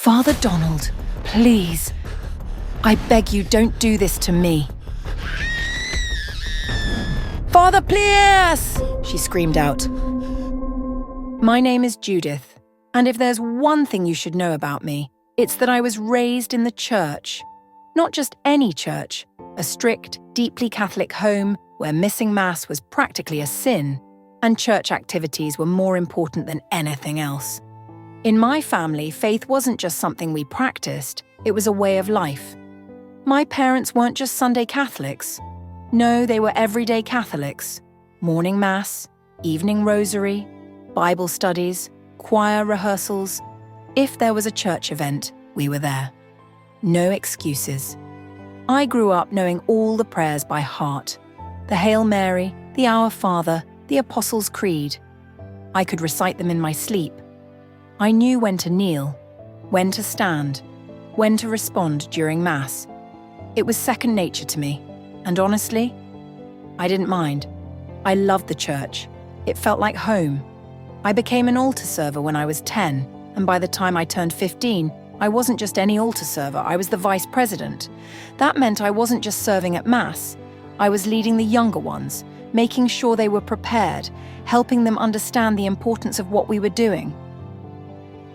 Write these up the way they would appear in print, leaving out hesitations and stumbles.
Father Donald, please. I beg you, don't do this to me. Father, please! She screamed out. My name is Judith, and if there's one thing you should know about me, it's that I was raised in the church. Not just any church, a strict, deeply Catholic home where missing Mass was practically a sin, and church activities were more important than anything else. In my family, faith wasn't just something we practiced, it was a way of life. My parents weren't just Sunday Catholics. No, they were everyday Catholics. Morning Mass, evening rosary, Bible studies, choir rehearsals. If there was a church event, we were there. No excuses. I grew up knowing all the prayers by heart. The Hail Mary, the Our Father, the Apostles' Creed. I could recite them in my sleep. I knew when to kneel, when to stand, when to respond during Mass. It was second nature to me, and honestly, I didn't mind. I loved the church. It felt like home. I became an altar server when I was 10, and by the time I turned 15, I wasn't just any altar server, I was the vice president. That meant I wasn't just serving at Mass. I was leading the younger ones, making sure they were prepared, helping them understand the importance of what we were doing.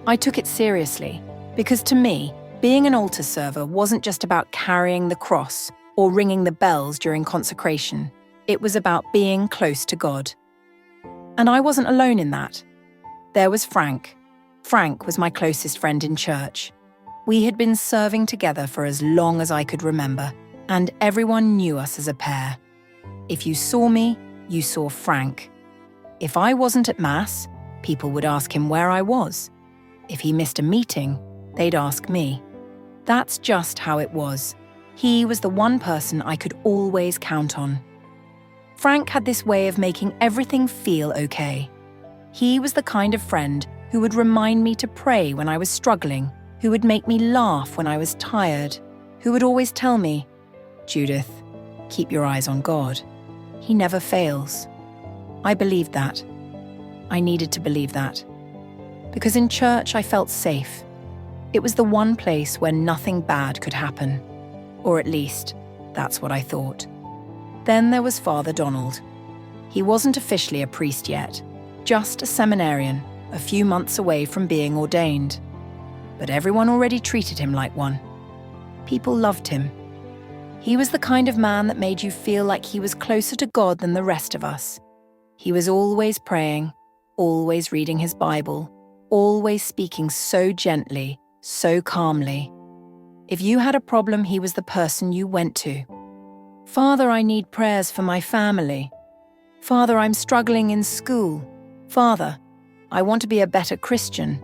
I took it seriously, because to me, being an altar server wasn't just about carrying the cross or ringing the bells during consecration. It was about being close to God. And I wasn't alone in that. There was Frank. Frank was my closest friend in church. We had been serving together for as long as I could remember, and everyone knew us as a pair. If you saw me, you saw Frank. If I wasn't at Mass, people would ask him where I was. If he missed a meeting, they'd ask me. That's just how it was. He was the one person I could always count on. Frank had this way of making everything feel okay. He was the kind of friend who would remind me to pray when I was struggling, who would make me laugh when I was tired, who would always tell me, "Judith, keep your eyes on God. He never fails." I believed that. I needed to believe that. Because in church I felt safe. It was the one place where nothing bad could happen. Or at least, that's what I thought. Then there was Father Donald. He wasn't officially a priest yet, just a seminarian, a few months away from being ordained. But everyone already treated him like one. People loved him. He was the kind of man that made you feel like he was closer to God than the rest of us. He was always praying, always reading his Bible, always speaking so gently, so calmly. If you had a problem, he was the person you went to. "Father, I need prayers for my family. Father, I'm struggling in school. Father, I want to be a better Christian."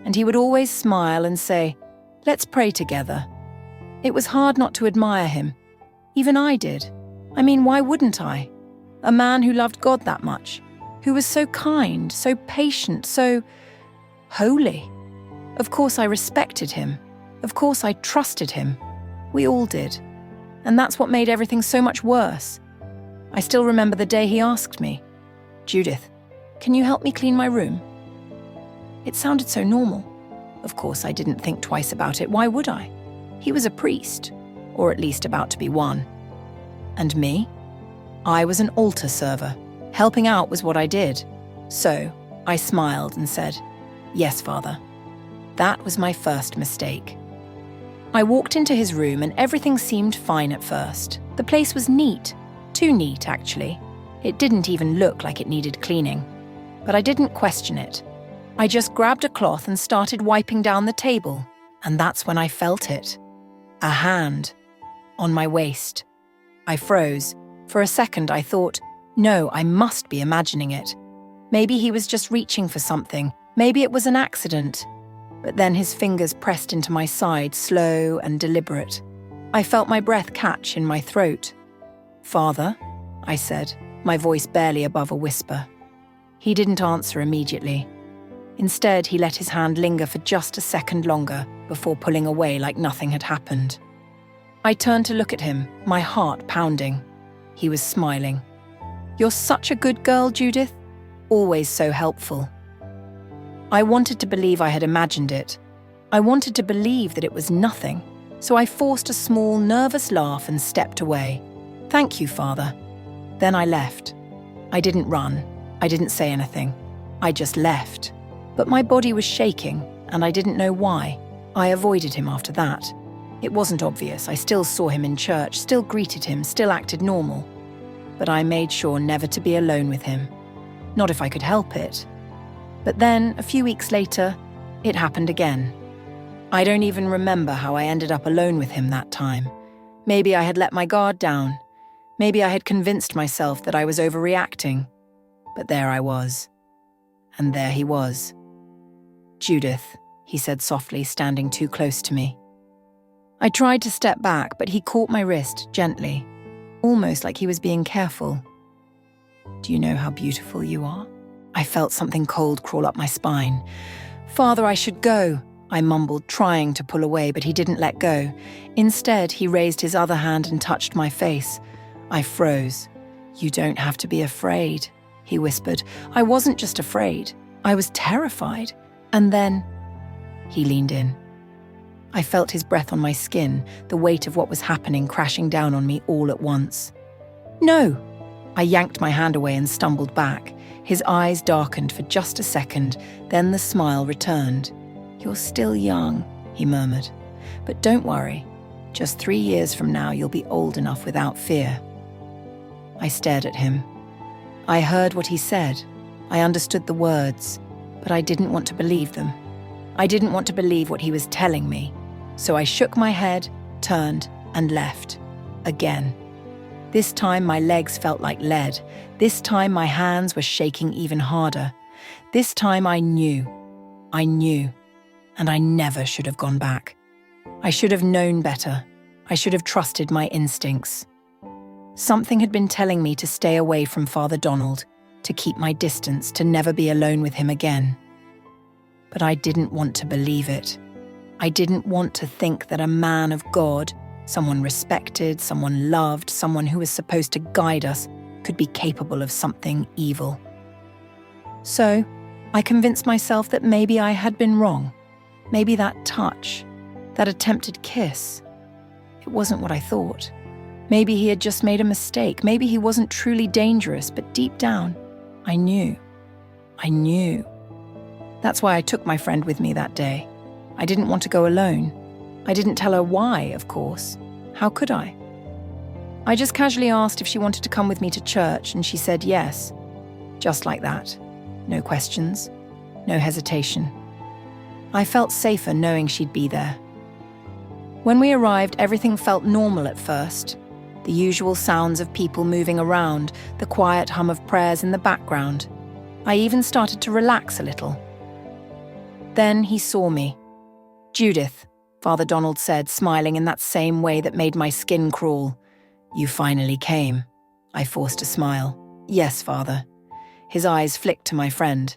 And he would always smile and say, "Let's pray together." It was hard not to admire him. Even I did. I mean, why wouldn't I? A man who loved God that much, who was so kind, so patient, so holy. Of course I respected him. Of course I trusted him. We all did. And that's what made everything so much worse. I still remember the day he asked me, "Judith, can you help me clean my room?" It sounded so normal. Of course I didn't think twice about it. Why would I? He was a priest, or at least about to be one. And me? I was an altar server. Helping out was what I did. So I smiled and said, "Yes, Father." That was my first mistake. I walked into his room and everything seemed fine at first. The place was neat. Too neat, actually. It didn't even look like it needed cleaning. But I didn't question it. I just grabbed a cloth and started wiping down the table. And that's when I felt it. A hand. On my waist. I froze. For a second I thought, no, I must be imagining it. Maybe he was just reaching for something. Maybe it was an accident. But then his fingers pressed into my side, slow and deliberate. I felt my breath catch in my throat. "Father," I said, my voice barely above a whisper. He didn't answer immediately. Instead, he let his hand linger for just a second longer before pulling away like nothing had happened. I turned to look at him, my heart pounding. He was smiling. "You're such a good girl, Judith. Always so helpful." I wanted to believe I had imagined it, I wanted to believe that it was nothing, so I forced a small, nervous laugh and stepped away. "Thank you, Father." Then I left. I didn't run. I didn't say anything. I just left. But my body was shaking, and I didn't know why. I avoided him after that. It wasn't obvious. I still saw him in church, still greeted him, still acted normal. But I made sure never to be alone with him. Not if I could help it. But then, a few weeks later, it happened again. I don't even remember how I ended up alone with him that time. Maybe I had let my guard down. Maybe I had convinced myself that I was overreacting. But there I was. And there he was. "Judith," he said softly, standing too close to me. I tried to step back, but he caught my wrist gently, almost like he was being careful. "Do you know how beautiful you are?" I felt something cold crawl up my spine. "Father, I should go," I mumbled, trying to pull away, but he didn't let go. Instead, he raised his other hand and touched my face. I froze. "You don't have to be afraid," he whispered. I wasn't just afraid. I was terrified. And then he leaned in. I felt his breath on my skin, the weight of what was happening crashing down on me all at once. "No!" I yanked my hand away and stumbled back. His eyes darkened for just a second, then the smile returned. "You're still young," he murmured. "But don't worry. Just 3 years from now, you'll be old enough without fear." I stared at him. I heard what he said. I understood the words, but I didn't want to believe them. I didn't want to believe what he was telling me. So I shook my head, turned, and left. Again. This time my legs felt like lead. This time my hands were shaking even harder. This time I knew. I knew. And I never should have gone back. I should have known better. I should have trusted my instincts. Something had been telling me to stay away from Father Donald, to keep my distance, to never be alone with him again. But I didn't want to believe it. I didn't want to think that a man of God, someone respected, someone loved, someone who was supposed to guide us, could be capable of something evil. So, I convinced myself that maybe I had been wrong. Maybe that touch, that attempted kiss, it wasn't what I thought. Maybe he had just made a mistake. Maybe he wasn't truly dangerous, but deep down, I knew. I knew. That's why I took my friend with me that day. I didn't want to go alone. I didn't tell her why, of course. How could I? I just casually asked if she wanted to come with me to church, and she said yes. Just like that. No questions, no hesitation. I felt safer knowing she'd be there. When we arrived, everything felt normal at first. The usual sounds of people moving around, the quiet hum of prayers in the background. I even started to relax a little. Then he saw me. "Judith," Father Donald said, smiling in that same way that made my skin crawl. "You finally came." I forced a smile. "Yes, Father." His eyes flicked to my friend.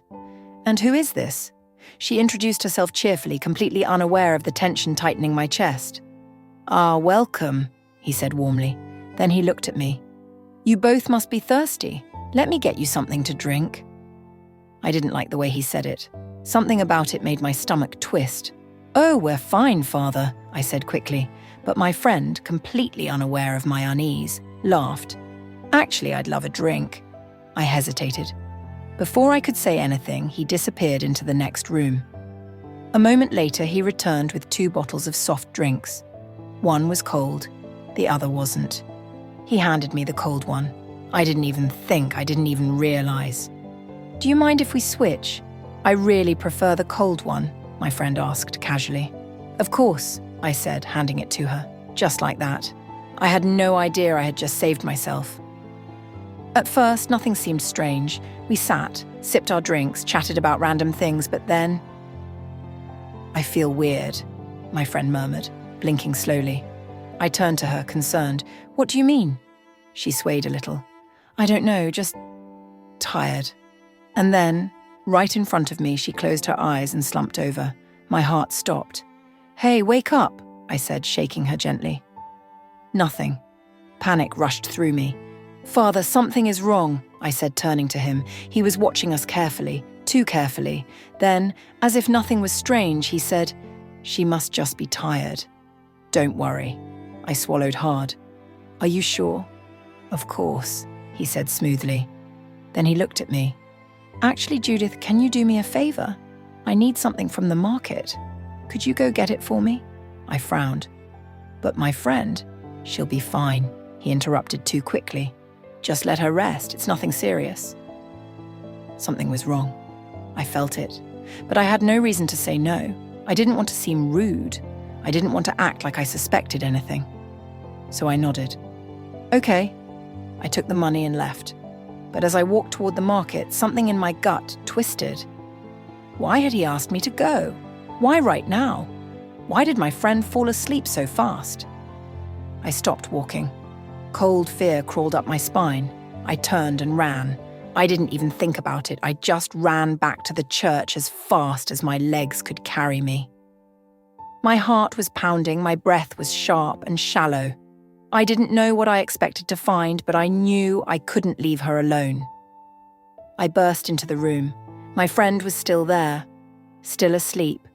"And who is this?" She introduced herself cheerfully, completely unaware of the tension tightening my chest. "Ah, welcome," he said warmly. Then he looked at me. "You both must be thirsty. Let me get you something to drink." I didn't like the way he said it. Something about it made my stomach twist. "Oh, we're fine, Father," I said quickly, but my friend, completely unaware of my unease, laughed. "Actually, I'd love a drink." I hesitated. Before I could say anything, he disappeared into the next room. A moment later, he returned with 2 bottles of soft drinks. One was cold, the other wasn't. He handed me the cold one. I didn't even think, I didn't even realize. "Do you mind if we switch? I really prefer the cold one," my friend asked casually. "Of course," I said, handing it to her, just like that. I had no idea I had just saved myself. At first, nothing seemed strange. We sat, sipped our drinks, chatted about random things, but then... "I feel weird," my friend murmured, blinking slowly. I turned to her, concerned. "What do you mean?" She swayed a little. "I don't know, just tired." And then, right in front of me, she closed her eyes and slumped over. My heart stopped. "Hey, wake up," I said, shaking her gently. Nothing. Panic rushed through me. "Father, something is wrong," I said, turning to him. He was watching us carefully, too carefully. Then, as if nothing was strange, he said, She must just be tired. Don't worry. I swallowed hard. Are you sure? Of course, he said smoothly. Then he looked at me. Actually, Judith, can you do me a favor? I need something from the market. Could you go get it for me? I frowned. But my friend, she'll be fine, he interrupted too quickly. Just let her rest, it's nothing serious. Something was wrong. I felt it. But I had no reason to say no. I didn't want to seem rude. I didn't want to act like I suspected anything. So I nodded. Okay. I took the money and left. But as I walked toward the market, something in my gut twisted. Why had he asked me to go? Why right now? Why did my friend fall asleep so fast? I stopped walking. Cold fear crawled up my spine. I turned and ran. I didn't even think about it. I just ran back to the church as fast as my legs could carry me. My heart was pounding, my breath was sharp and shallow. I didn't know what I expected to find, but I knew I couldn't leave her alone. I burst into the room. My friend was still there, still asleep.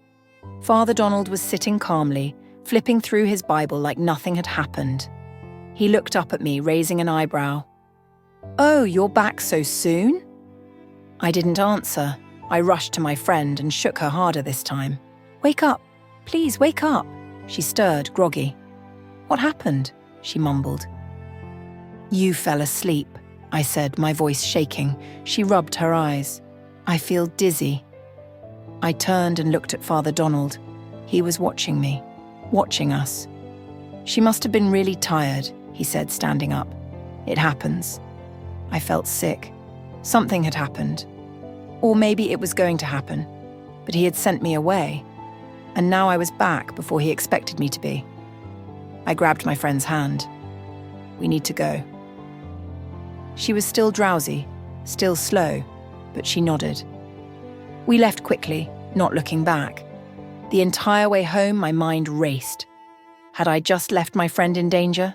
Father Donald was sitting calmly, flipping through his Bible like nothing had happened. He looked up at me, raising an eyebrow. Oh, you're back so soon? I didn't answer. I rushed to my friend and shook her harder this time. Wake up. Please, wake up. She stirred, groggy. What happened? She mumbled. You fell asleep, I said, my voice shaking. She rubbed her eyes. I feel dizzy. I turned and looked at Father Donald. He was watching me, watching us. She must have been really tired, he said, standing up. It happens. I felt sick. Something had happened. Or maybe it was going to happen. But he had sent me away. And now I was back before he expected me to be. I grabbed my friend's hand. We need to go. She was still drowsy, still slow, but she nodded. We left quickly, not looking back. The entire way home, my mind raced. Had I just left my friend in danger?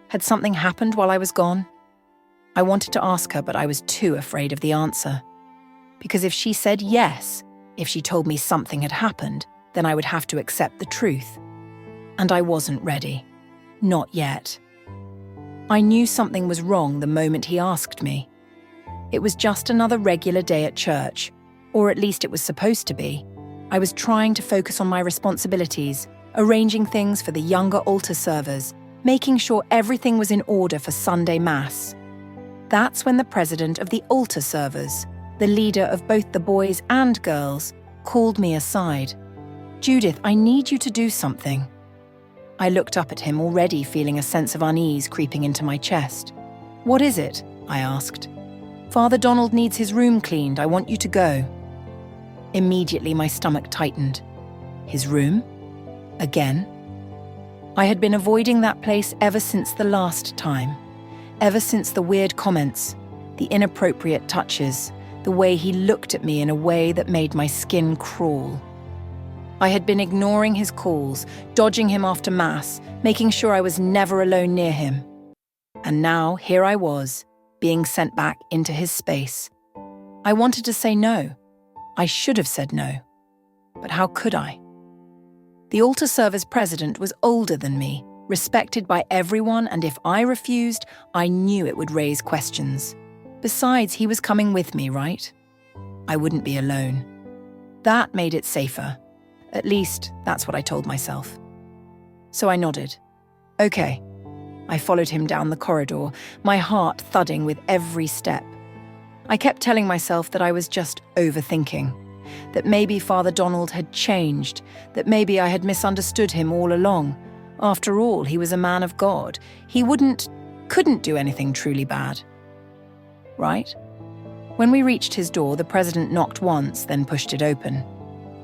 Had something happened while I was gone? I wanted to ask her, but I was too afraid of the answer. Because if she said yes, if she told me something had happened, then I would have to accept the truth. And I wasn't ready. Not yet. I knew something was wrong the moment he asked me. It was just another regular day at church, or at least it was supposed to be. I was trying to focus on my responsibilities, arranging things for the younger altar servers, making sure everything was in order for Sunday Mass. That's when the president of the altar servers, the leader of both the boys and girls, called me aside. Judith, I need you to do something. I looked up at him, already feeling a sense of unease creeping into my chest. What is it? I asked. Father Donald needs his room cleaned. I want you to go. Immediately my stomach tightened. His room? Again? I had been avoiding that place ever since the last time. Ever since the weird comments, the inappropriate touches, the way he looked at me in a way that made my skin crawl. I had been ignoring his calls, dodging him after Mass, making sure I was never alone near him. And now, here I was, being sent back into his space. I wanted to say no. I should have said no. But how could I? The altar server's president was older than me, respected by everyone, and if I refused, I knew it would raise questions. Besides, he was coming with me, right? I wouldn't be alone. That made it safer. At least, that's what I told myself. So I nodded. Okay. I followed him down the corridor, my heart thudding with every step. I kept telling myself that I was just overthinking, that maybe Father Donald had changed, that maybe I had misunderstood him all along. After all, he was a man of God. He couldn't do anything truly bad. Right? When we reached his door, the president knocked once, then pushed it open.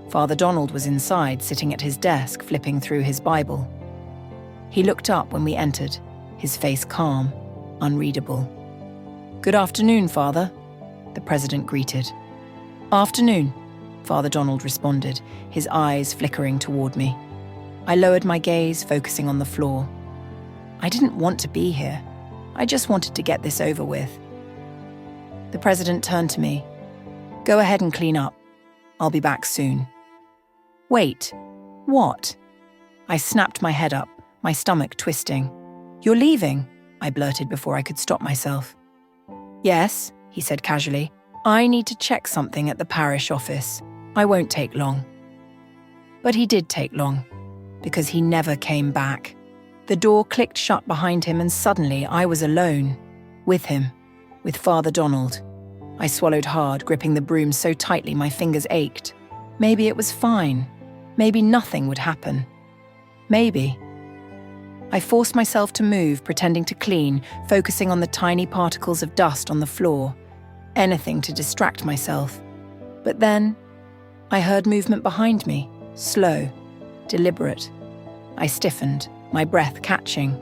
Father Donald was inside, sitting at his desk, flipping through his Bible. He looked up when we entered, his face calm, unreadable. Good afternoon, Father, the president greeted. Afternoon, Father Donald responded, his eyes flickering toward me. I lowered my gaze, focusing on the floor. I didn't want to be here. I just wanted to get this over with. The president turned to me. Go ahead and clean up. I'll be back soon. Wait, What? I snapped my head up, my stomach twisting. You're leaving, I blurted before I could stop myself. Yes, he said casually. I need to check something at the parish office. I won't take long. But he did take long, because he never came back. The door clicked shut behind him and suddenly I was alone. With him. With Father Donald. I swallowed hard, gripping the broom so tightly my fingers ached. Maybe it was fine. Maybe nothing would happen. Maybe. I forced myself to move, pretending to clean, focusing on the tiny particles of dust on the floor. Anything to distract myself. But then, I heard movement behind me, slow, deliberate. I stiffened, my breath catching.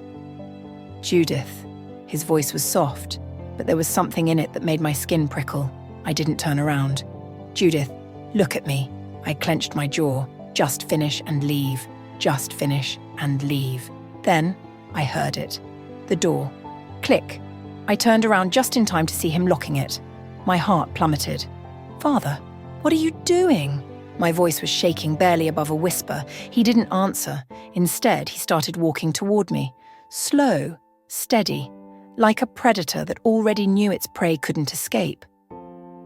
Judith. His voice was soft, but there was something in it that made my skin prickle. I didn't turn around. Judith, look at me. I clenched my jaw. Just finish and leave. Just finish and leave. Then, I heard it. The door. Click. I turned around just in time to see him locking it. My heart plummeted. Father, what are you doing? My voice was shaking barely above a whisper. He didn't answer. Instead, he started walking toward me. Slow, steady, like a predator that already knew its prey couldn't escape.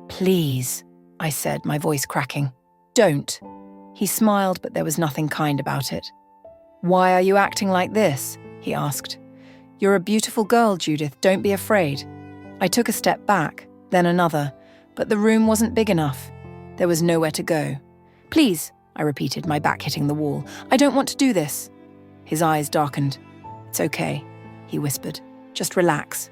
Please, I said, my voice cracking. Don't. He smiled, but there was nothing kind about it. Why are you acting like this? He asked. You're a beautiful girl, Judith. Don't be afraid. I took a step back, then another, but the room wasn't big enough. There was nowhere to go. Please, I repeated, my back hitting the wall. I don't want to do this. His eyes darkened. It's okay, he whispered. Just relax.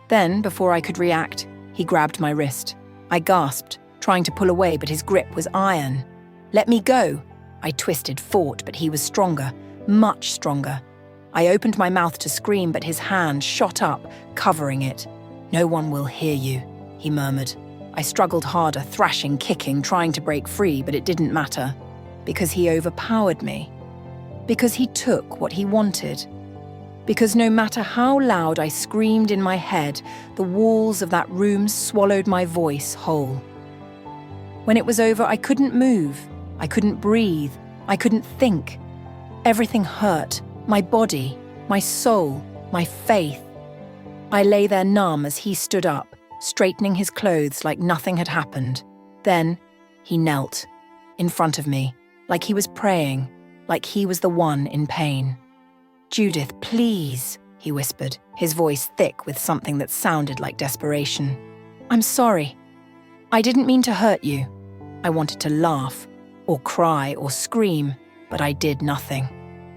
Then, before I could react, he grabbed my wrist. I gasped, trying to pull away, but his grip was iron. Let me go. I twisted, fought, but he was stronger, much stronger. I opened my mouth to scream, but his hand shot up, covering it. No one will hear you, he murmured. I struggled harder, thrashing, kicking, trying to break free, but it didn't matter. Because he overpowered me. Because he took what he wanted. Because no matter how loud I screamed in my head, the walls of that room swallowed my voice whole. When it was over, I couldn't move. I couldn't breathe. I couldn't think. Everything hurt. My body, my soul, my faith. I lay there numb as he stood up, straightening his clothes like nothing had happened. Then, he knelt, in front of me, like he was praying, like he was the one in pain. Judith, please, he whispered, his voice thick with something that sounded like desperation. I'm sorry. I didn't mean to hurt you. I wanted to laugh, or cry, or scream, but I did nothing.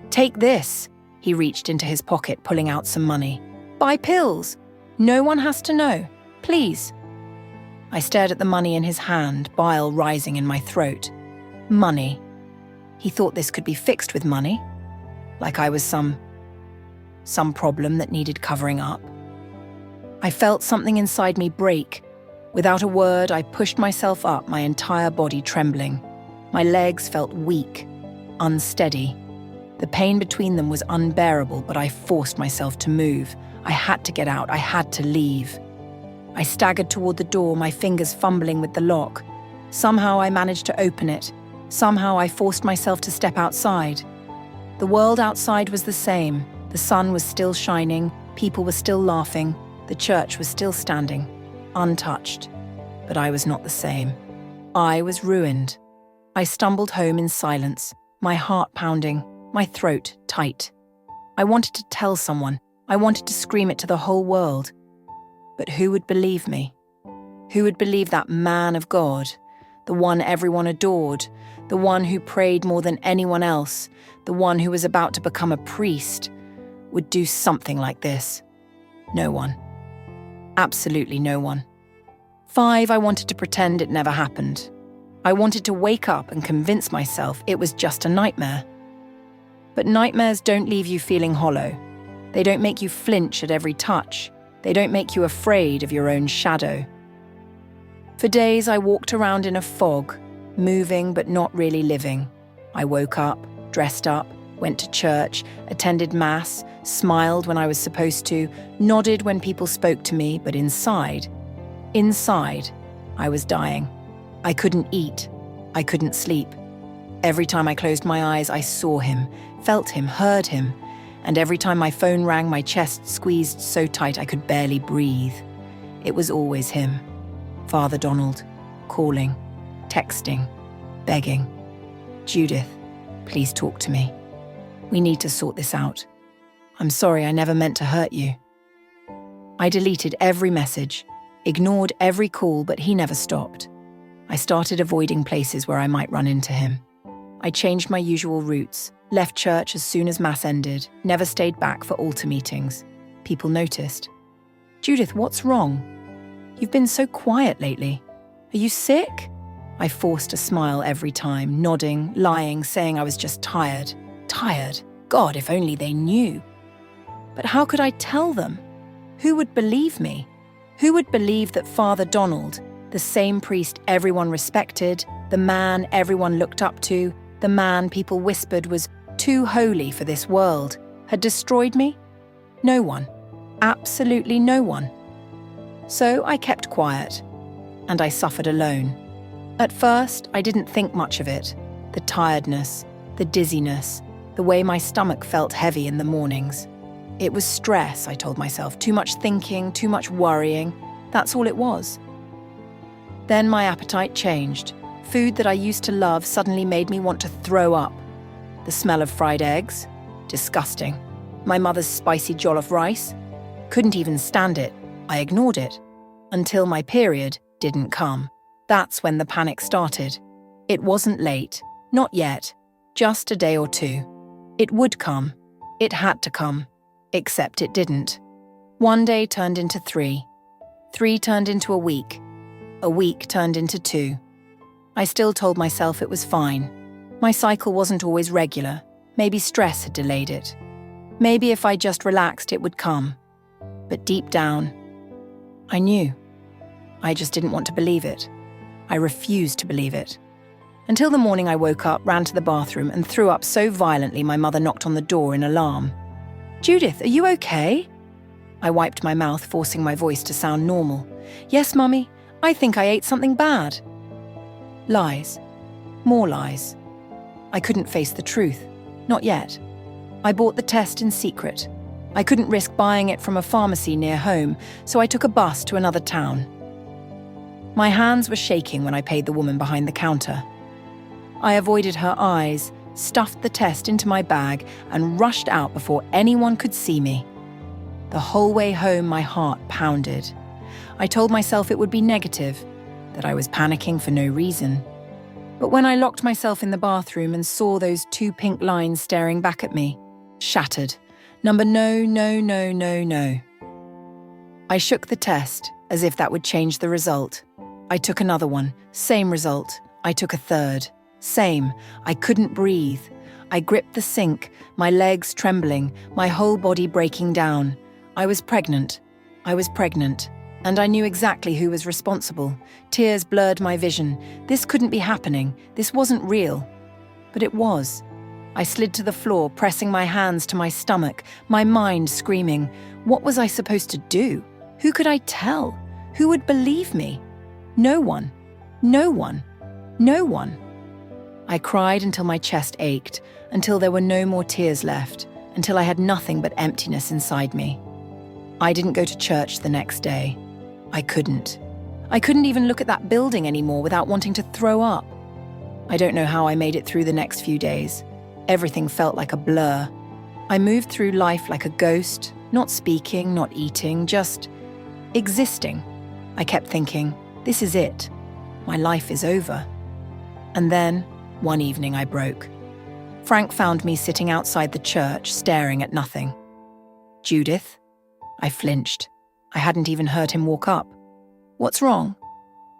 Take this. He reached into his pocket, pulling out some money. Buy pills. No one has to know. Please. I stared at the money in his hand, bile rising in my throat. Money. He thought this could be fixed with money. Like I was some problem that needed covering up. I felt something inside me break. Without a word, I pushed myself up, my entire body trembling. My legs felt weak, unsteady. The pain between them was unbearable, but I forced myself to move. I had to get out. I had to leave. I staggered toward the door, my fingers fumbling with the lock. Somehow I managed to open it. Somehow I forced myself to step outside. The world outside was the same. The sun was still shining. People were still laughing. The church was still standing, untouched. But I was not the same. I was ruined. I stumbled home in silence, my heart pounding, my throat tight. I wanted to tell someone. I wanted to scream it to the whole world. But who would believe me? Who would believe that man of God, the one everyone adored, the one who prayed more than anyone else, the one who was about to become a priest, would do something like this? No one. Absolutely no one. 5, I wanted to pretend it never happened. I wanted to wake up and convince myself it was just a nightmare. But nightmares don't leave you feeling hollow. They don't make you flinch at every touch. They don't make you afraid of your own shadow. For days I walked around in a fog, moving but not really living. I woke up, dressed up, went to church, attended mass, smiled when I was supposed to, nodded when people spoke to me, but inside, I was dying. I couldn't eat. I couldn't sleep. Every time I closed my eyes, I saw him, felt him, heard him. And every time my phone rang, my chest squeezed so tight I could barely breathe. It was always him. Father Donald, calling, texting, begging. Judith, please talk to me. We need to sort this out. I'm sorry, I never meant to hurt you. I deleted every message, ignored every call, but he never stopped. I started avoiding places where I might run into him. I changed my usual routes, left church as soon as Mass ended, never stayed back for altar meetings. People noticed. Judith, what's wrong? You've been so quiet lately. Are you sick? I forced a smile every time, nodding, lying, saying I was just tired. Tired? God, if only they knew. But how could I tell them? Who would believe me? Who would believe that Father Donald, the same priest everyone respected, the man everyone looked up to, the man people whispered was too holy for this world, had destroyed me? No one. Absolutely no one. So I kept quiet, and I suffered alone. At first, I didn't think much of it. The tiredness, the dizziness, the way my stomach felt heavy in the mornings. It was stress, I told myself. Too much thinking, too much worrying. That's all it was. Then my appetite changed. Food that I used to love suddenly made me want to throw up. The smell of fried eggs? Disgusting. My mother's spicy jollof rice? Couldn't even stand it. I ignored it. Until my period didn't come. That's when the panic started. It wasn't late. Not yet. Just a day or two. It would come. It had to come. Except it didn't. 1 day turned into 3. 3 turned into a week. A week turned into 2. I still told myself it was fine. My cycle wasn't always regular. Maybe stress had delayed it. Maybe if I just relaxed, it would come. But deep down, I knew. I just didn't want to believe it. I refused to believe it. Until the morning I woke up, ran to the bathroom, and threw up so violently my mother knocked on the door in alarm. Judith, are you okay? I wiped my mouth, forcing my voice to sound normal. Yes, Mummy, I think I ate something bad. Lies. More lies. I couldn't face the truth. Not yet. I bought the test in secret. I couldn't risk buying it from a pharmacy near home, so I took a bus to another town. My hands were shaking when I paid the woman behind the counter. I avoided her eyes, stuffed the test into my bag, and rushed out before anyone could see me. The whole way home, my heart pounded. I told myself it would be negative, that I was panicking for no reason. But when I locked myself in the bathroom and saw those 2 pink lines staring back at me, shattered. Number no, no, no, no, no. I shook the test, as if that would change the result. I took another one, same result. I took a third, same. I couldn't breathe. I gripped the sink, my legs trembling, my whole body breaking down. I was pregnant. And I knew exactly who was responsible. Tears blurred my vision. This couldn't be happening. This wasn't real. But it was. I slid to the floor, pressing my hands to my stomach, my mind screaming. What was I supposed to do? Who could I tell? Who would believe me? No one. No one. No one. I cried until my chest ached, until there were no more tears left, until I had nothing but emptiness inside me. I didn't go to church the next day. I couldn't. I couldn't even look at that building anymore without wanting to throw up. I don't know how I made it through the next few days. Everything felt like a blur. I moved through life like a ghost, not speaking, not eating, just existing. I kept thinking, this is it. My life is over. And then, one evening I broke. Frank found me sitting outside the church, staring at nothing. Judith? I flinched. I hadn't even heard him walk up. What's wrong?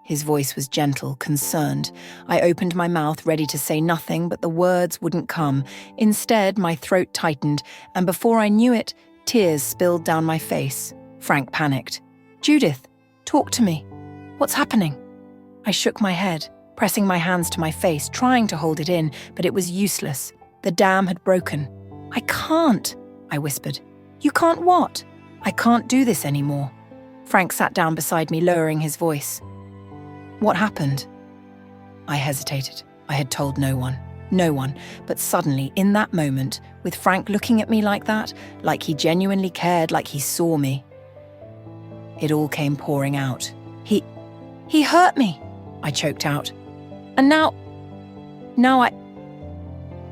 His voice was gentle, concerned. I opened my mouth, ready to say nothing, but the words wouldn't come. Instead, my throat tightened, and before I knew it, tears spilled down my face. Frank panicked. Judith, talk to me. What's happening? I shook my head, pressing my hands to my face, trying to hold it in, but it was useless. The dam had broken. I can't, I whispered. You can't what? I can't do this anymore. Frank sat down beside me, lowering his voice. What happened? I hesitated. I had told no one. No one. But suddenly, in that moment, with Frank looking at me like that, like he genuinely cared, like he saw me, it all came pouring out. He hurt me, I choked out. And now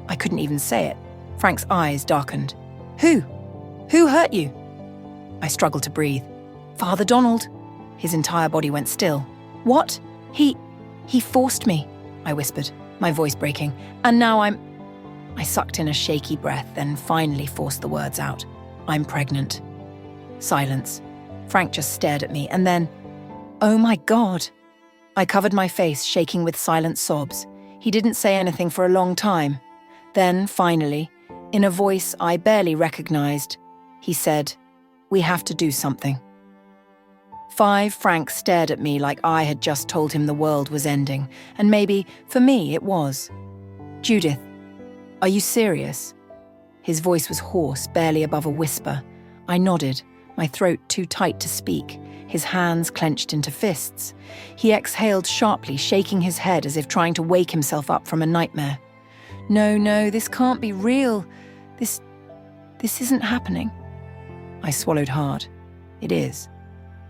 I couldn't even say it. Frank's eyes darkened. Who? Who hurt you? I struggled to breathe. Father Donald. His entire body went still. What? He forced me, I whispered, my voice breaking. And now I sucked in a shaky breath, then finally forced the words out. I'm pregnant. Silence. Frank just stared at me, and then, oh my God. I covered my face, shaking with silent sobs. He didn't say anything for a long time. Then, finally, in a voice I barely recognized, he said, "We have to do something." Frank stared at me like I had just told him the world was ending, and maybe, for me, it was. "Judith, are you serious?" His voice was hoarse, barely above a whisper. I nodded, my throat too tight to speak, his hands clenched into fists. He exhaled sharply, shaking his head as if trying to wake himself up from a nightmare. No, this can't be real. This isn't happening." I swallowed hard. "It is.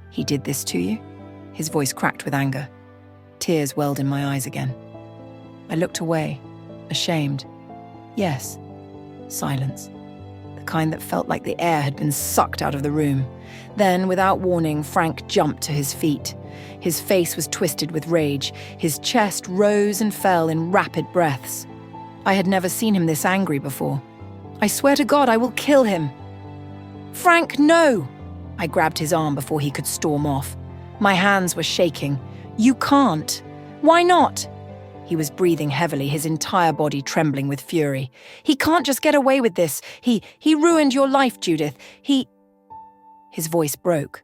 He did this to you?" His voice cracked with anger. Tears welled in my eyes again. I looked away, ashamed. Yes. Silence. The kind that felt like the air had been sucked out of the room. Then, without warning, Frank jumped to his feet. His face was twisted with rage. His chest rose and fell in rapid breaths. I had never seen him this angry before. "I swear to God, I will kill him." "Frank, no!" I grabbed his arm before he could storm off. My hands were shaking. "You can't." "Why not?" He was breathing heavily, his entire body trembling with fury. "He can't just get away with this. He ruined your life, Judith. His voice broke.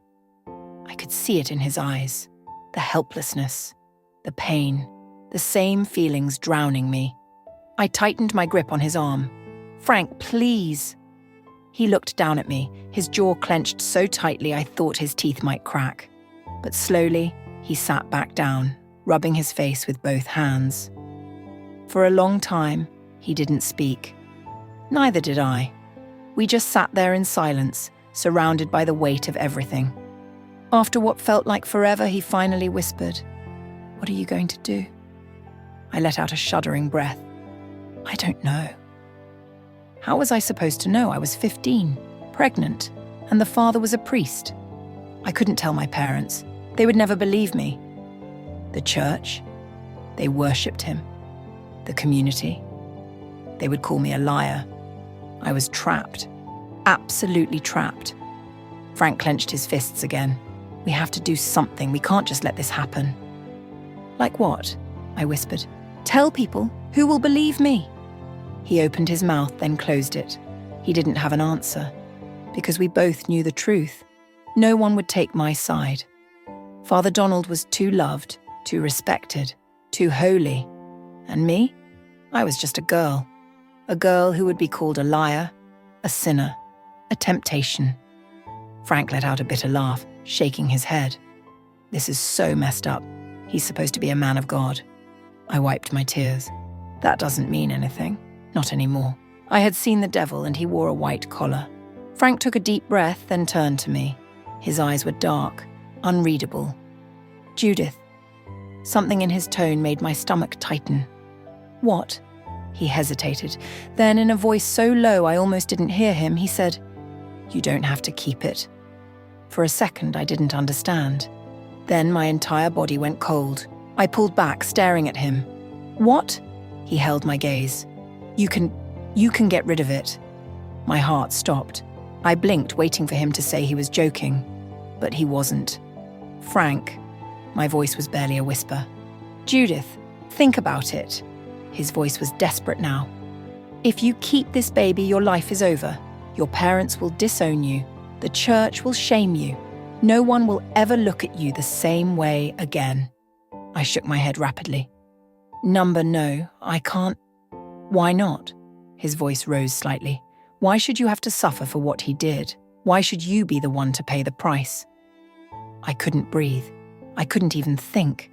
I could see it in his eyes. The helplessness, the pain, the same feelings drowning me. I tightened my grip on his arm. "Frank, please." He looked down at me, his jaw clenched so tightly I thought his teeth might crack. But slowly, he sat back down, rubbing his face with both hands. For a long time, he didn't speak. Neither did I. We just sat there in silence, surrounded by the weight of everything. After what felt like forever, he finally whispered, "What are you going to do?" I let out a shuddering breath. I don't know. How was I supposed to know? I was 15, pregnant, and the father was a priest. I couldn't tell my parents. They would never believe me. The church, they worshipped him. The community, they would call me a liar. I was trapped, absolutely trapped. Frank clenched his fists again. "We have to do something. We can't just let this happen." "Like what?" I whispered. "Tell people. Who will believe me?" He opened his mouth, then closed it. He didn't have an answer, because we both knew the truth. No one would take my side. Father Donald was too loved, too respected, too holy. And me? I was just a girl who would be called a liar, a sinner, a temptation. Frank let out a bitter laugh, shaking his head. "This is so messed up. He's supposed to be a man of God." I wiped my tears. That doesn't mean anything. Not anymore. I had seen the devil and he wore a white collar. Frank took a deep breath, then turned to me. His eyes were dark, unreadable. "Judith." Something in his tone made my stomach tighten. "What?" He hesitated. Then, in a voice so low I almost didn't hear him, he said, "You don't have to keep it." For a second, I didn't understand. Then my entire body went cold. I pulled back, staring at him. "What?" He held my gaze. You can get rid of it." My heart stopped. I blinked, waiting for him to say he was joking. But he wasn't. "Frank," my voice was barely a whisper. "Judith, think about it." His voice was desperate now. "If you keep this baby, your life is over. Your parents will disown you. The church will shame you. No one will ever look at you the same way again." I shook my head rapidly. No, I can't." "Why not?" His voice rose slightly. "Why should you have to suffer for what he did? Why should you be the one to pay the price?" I couldn't breathe. I couldn't even think.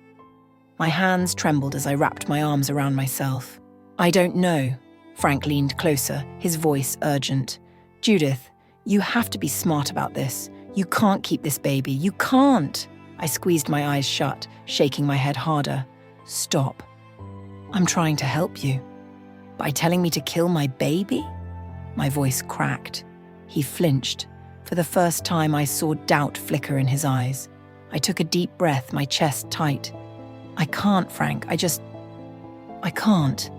My hands trembled as I wrapped my arms around myself. I don't know. Frank leaned closer, his voice urgent. Judith, you have to be smart about this. You can't keep this baby. You can't. I squeezed my eyes shut, shaking my head harder. Stop. I'm trying to help you. By telling me to kill my baby? My voice cracked. He flinched. For the first time, I saw doubt flicker in his eyes. I took a deep breath, my chest tight. I can't, Frank. I can't.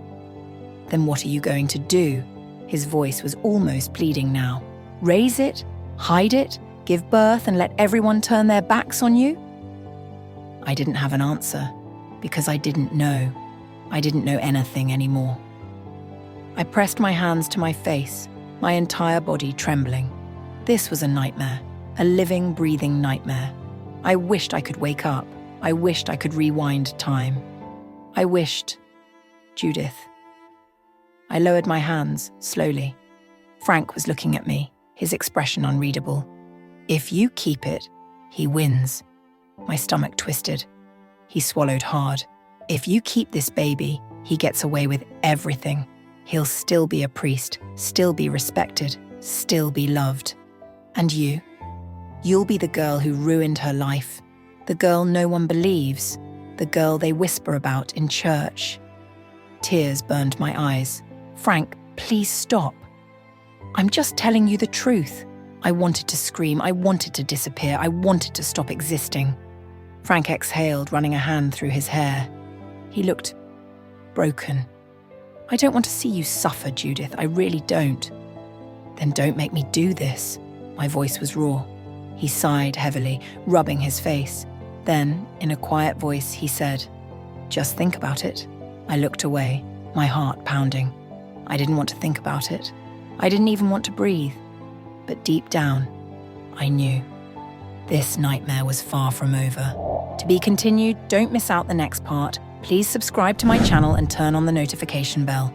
Then what are you going to do? His voice was almost pleading now. Raise it? Hide it? Give birth and let everyone turn their backs on you? I didn't have an answer, because I didn't know. I didn't know anything anymore. I pressed my hands to my face, my entire body trembling. This was a nightmare, a living, breathing nightmare. I wished I could wake up. I wished I could rewind time. I wished... Judith. I lowered my hands, slowly. Frank was looking at me, his expression unreadable. If you keep it, he wins. My stomach twisted. He swallowed hard. If you keep this baby, he gets away with everything. He'll still be a priest, still be respected, still be loved. And you? You'll be the girl who ruined her life, the girl no one believes, the girl they whisper about in church. Tears burned my eyes. Frank, please stop. I'm just telling you the truth. I wanted to scream, I wanted to disappear, I wanted to stop existing. Frank exhaled, running a hand through his hair. He looked broken. I don't want to see you suffer, Judith, I really don't. Then don't make me do this. My voice was raw. He sighed heavily, rubbing his face. Then, in a quiet voice, he said, just think about it. I looked away, my heart pounding. I didn't want to think about it. I didn't even want to breathe. But deep down, I knew. This nightmare was far from over. To be continued, don't miss out the next part. Please subscribe to my channel and turn on the notification bell.